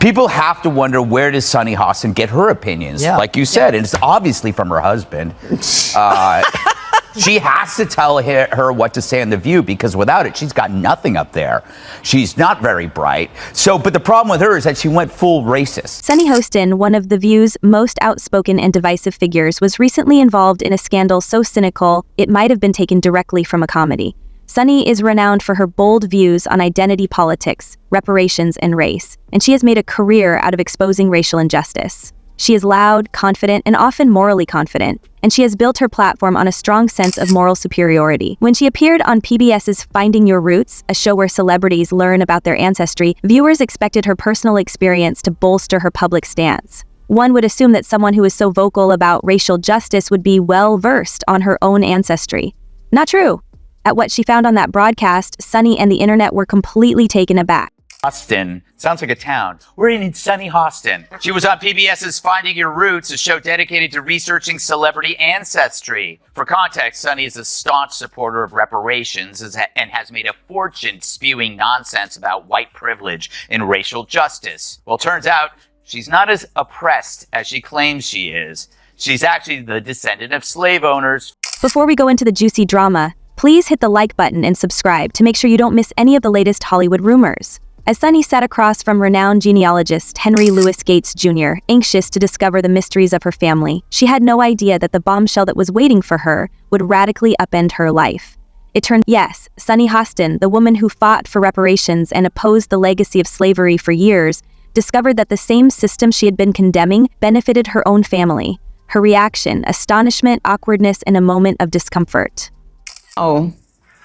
People have to wonder, where does Sunny Hostin get her opinions? Yeah. Like you said, and it's obviously from her husband. She has to tell her what to say on The View, because without it, she's got nothing up there. She's not very bright. But the problem with her is that she went full racist. Sunny Hostin, one of The View's most outspoken and divisive figures, was recently involved in a scandal so cynical it might have been taken directly from a comedy. Sunny is renowned for her bold views on identity politics, reparations, and race, and she has made a career out of exposing racial injustice. She is loud, confident, and often morally confident, and she has built her platform on a strong sense of moral superiority. When she appeared on PBS's Finding Your Roots, a show where celebrities learn about their ancestry, viewers expected her personal experience to bolster her public stance. One would assume that someone who is so vocal about racial justice would be well-versed on her own ancestry. Not true. At what she found on that broadcast, Sunny and the internet were completely taken aback. Hostin sounds like a town. We're in Sunny Hostin. She was on PBS's Finding Your Roots, a show dedicated to researching celebrity ancestry. For context, Sunny is a staunch supporter of reparations and has made a fortune spewing nonsense about white privilege and racial justice. Well, turns out she's not as oppressed as she claims she is. She's actually the descendant of slave owners. Before we go into the juicy drama, please hit the like button and subscribe to make sure you don't miss any of the latest Hollywood rumors. As Sunny sat across from renowned genealogist Henry Louis Gates Jr., anxious to discover the mysteries of her family, she had no idea that the bombshell that was waiting for her would radically upend her life. It turned, yes, Sunny Hostin, the woman who fought for reparations and opposed the legacy of slavery for years, discovered that the same system she had been condemning benefited her own family. Her reaction, astonishment, awkwardness, and a moment of discomfort. Oh,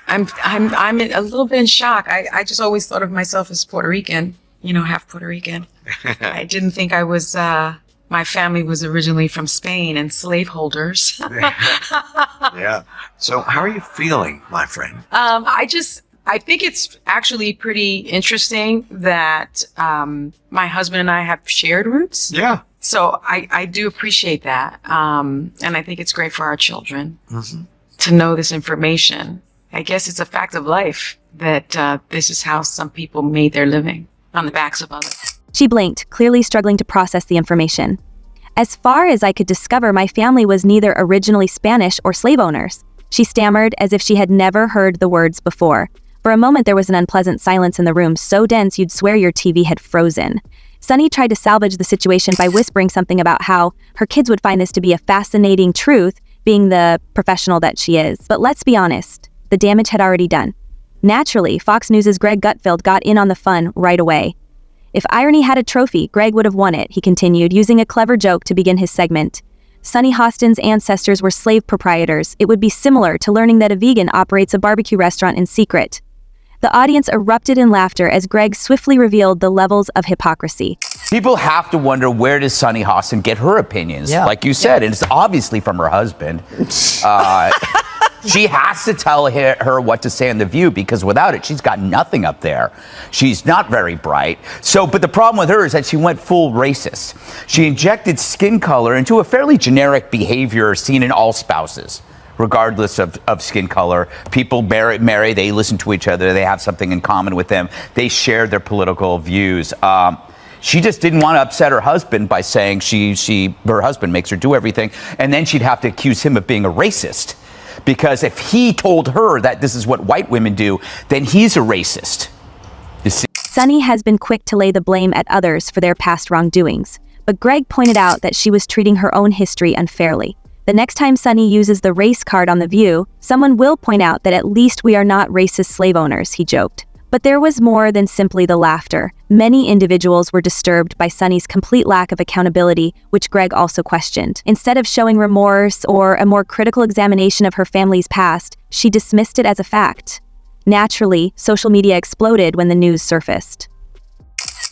I'm a little bit in shock. I just always thought of myself as Puerto Rican, half Puerto Rican. I didn't think I was, my family was originally from Spain and slaveholders. Yeah. So how are you feeling, my friend? I think it's actually pretty interesting that my husband and I have shared roots. Yeah. So I do appreciate that. And I think it's great for our children to know this information. I guess it's a fact of life that this is how some people made their living, on the backs of others. She blinked, clearly struggling to process the information. As far as I could discover, my family was neither originally Spanish or slave owners. She stammered as if she had never heard the words before. For a moment, there was an unpleasant silence in the room, so dense you'd swear your TV had frozen. Sunny tried to salvage the situation by whispering something about how her kids would find this to be a fascinating truth, being the professional that she is. But let's be honest, the damage had already done. Naturally, Fox News' Greg Gutfeld got in on the fun right away. If irony had a trophy, Greg would have won it, he continued, using a clever joke to begin his segment. Sunny Hostin's ancestors were slave proprietors. It would be similar to learning that a vegan operates a barbecue restaurant in secret. The audience erupted in laughter as Greg swiftly revealed the levels of hypocrisy. People have to wonder, where does Sunny Hostin get her opinions? Yeah. Like you said, and it's obviously from her husband. She has to tell her what to say on The View, because without it, she's got nothing up there. She's not very bright. But the problem with her is that she went full racist. She injected skin color into a fairly generic behavior seen in all spouses, regardless of skin color. People marry, they listen to each other, they have something in common with them, they share their political views. She just didn't want to upset her husband by saying her husband makes her do everything, and then she'd have to accuse him of being a racist. Because if he told her that this is what white women do, then he's a racist. You see? Sunny has been quick to lay the blame at others for their past wrongdoings, but Greg pointed out that she was treating her own history unfairly. The next time Sunny uses the race card on The View, someone will point out that at least we are not racist slave owners, he joked. But there was more than simply the laughter. Many individuals were disturbed by Sunny's complete lack of accountability, which Greg also questioned. Instead of showing remorse or a more critical examination of her family's past, she dismissed it as a fact. Naturally, social media exploded when the news surfaced.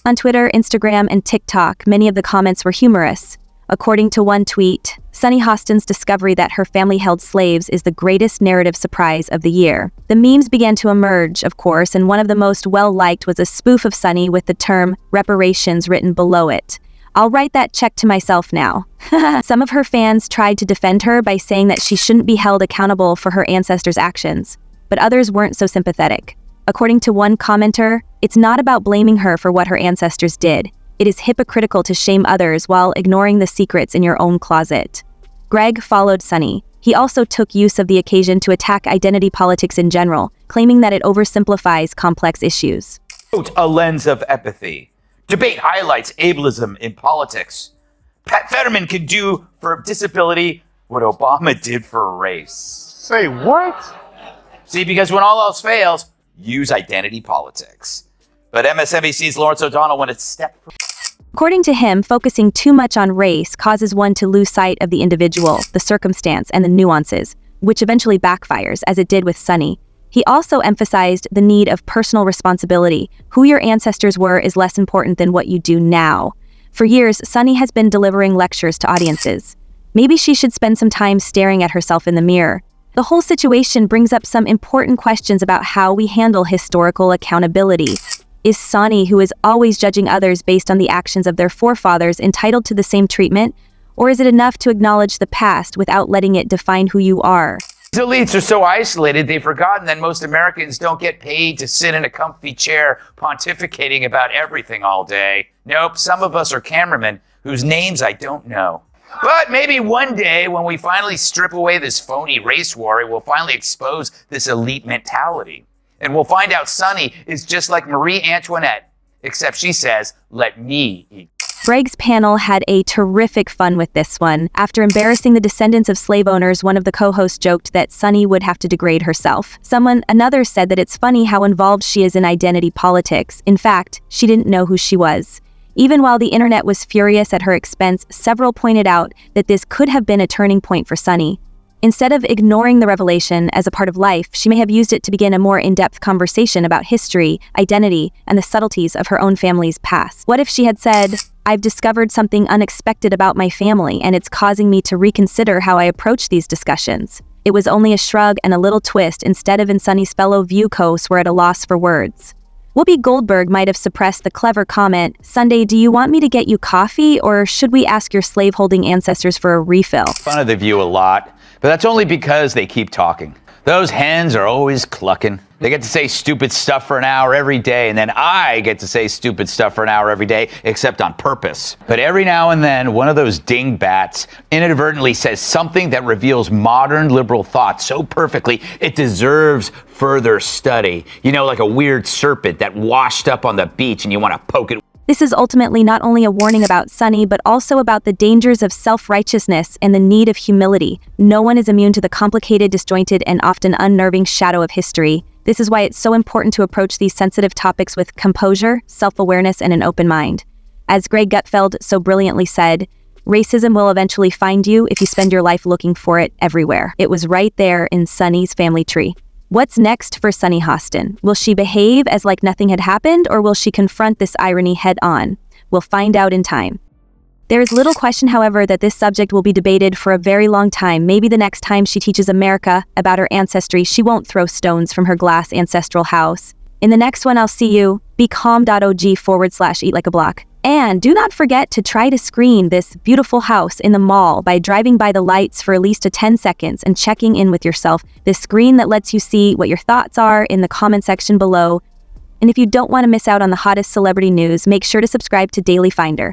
On Twitter, Instagram, and TikTok, many of the comments were humorous. According to one tweet, Sunny Hostin's discovery that her family held slaves is the greatest narrative surprise of the year. The memes began to emerge, of course, and one of the most well-liked was a spoof of Sunny with the term reparations written below it. I'll write that check to myself now. Some of her fans tried to defend her by saying that she shouldn't be held accountable for her ancestors' actions, but others weren't so sympathetic. According to one commenter, it's not about blaming her for what her ancestors did. It is hypocritical to shame others while ignoring the secrets in your own closet. Greg followed Sunny. He also took use of the occasion to attack identity politics in general, claiming that it oversimplifies complex issues. A lens of empathy. Debate highlights ableism in politics. Pat Fetterman can do for disability what Obama did for race. Say what? See, because when all else fails, use identity politics. But MSNBC's Lawrence O'Donnell went a step further. According to him, focusing too much on race causes one to lose sight of the individual, the circumstance, and the nuances, which eventually backfires, as it did with Sunny. He also emphasized the need of personal responsibility. Who your ancestors were is less important than what you do now. For years, Sunny has been delivering lectures to audiences. Maybe she should spend some time staring at herself in the mirror. The whole situation brings up some important questions about how we handle historical accountability. Is Sunny, who is always judging others based on the actions of their forefathers, entitled to the same treatment? Or is it enough to acknowledge the past without letting it define who you are? These elites are so isolated, they've forgotten that most Americans don't get paid to sit in a comfy chair pontificating about everything all day. Nope, some of us are cameramen whose names I don't know. But maybe one day, when we finally strip away this phony race war, it will finally expose this elite mentality. And we'll find out Sunny is just like Marie Antoinette, except she says, "Let me eat." Greg's panel had a terrific fun with this one. After embarrassing the descendants of slave owners, one of the co-hosts joked that Sunny would have to degrade herself. Another said that it's funny how involved she is in identity politics. In fact, she didn't know who she was. Even while the internet was furious at her expense, several pointed out that this could have been a turning point for Sunny. Instead of ignoring the revelation as a part of life, she may have used it to begin a more in-depth conversation about history, identity, and the subtleties of her own family's past. What if she had said, "I've discovered something unexpected about my family, and it's causing me to reconsider how I approach these discussions"? It was only a shrug and a little twist instead of, and Sunny's fellow View hosts were at a loss for words. Whoopi Goldberg might have suppressed the clever comment, "Sunday, do you want me to get you coffee, or should we ask your slave-holding ancestors for a refill?" Fun of the View a lot, but that's only because they keep talking. Those hens are always clucking. They get to say stupid stuff for an hour every day, and then I get to say stupid stuff for an hour every day, except on purpose. But every now and then, one of those dingbats inadvertently says something that reveals modern liberal thought so perfectly, it deserves further study. You know, like a weird serpent that washed up on the beach and you want to poke it. This is ultimately not only a warning about Sunny, but also about the dangers of self-righteousness and the need of humility. No one is immune to the complicated, disjointed, and often unnerving shadow of history. This is why it's so important to approach these sensitive topics with composure, self-awareness, and an open mind. As Greg Gutfeld so brilliantly said, racism will eventually find you if you spend your life looking for it everywhere. It was right there in Sunny's family tree. What's next for Sunny Hostin? Will she behave as like nothing had happened, or will she confront this irony head on? We'll find out in time. There is little question, however, that this subject will be debated for a very long time. Maybe the next time she teaches America about her ancestry, she won't throw stones from her glass ancestral house. In the next one, I'll see you. Be calm.og/eat like a block. And do not forget to try to screen this beautiful house in the mall by driving by the lights for at least 10 seconds and checking in with yourself. This screen that lets you see what your thoughts are in the comment section below. And if you don't want to miss out on the hottest celebrity news, make sure to subscribe to Daily Finder.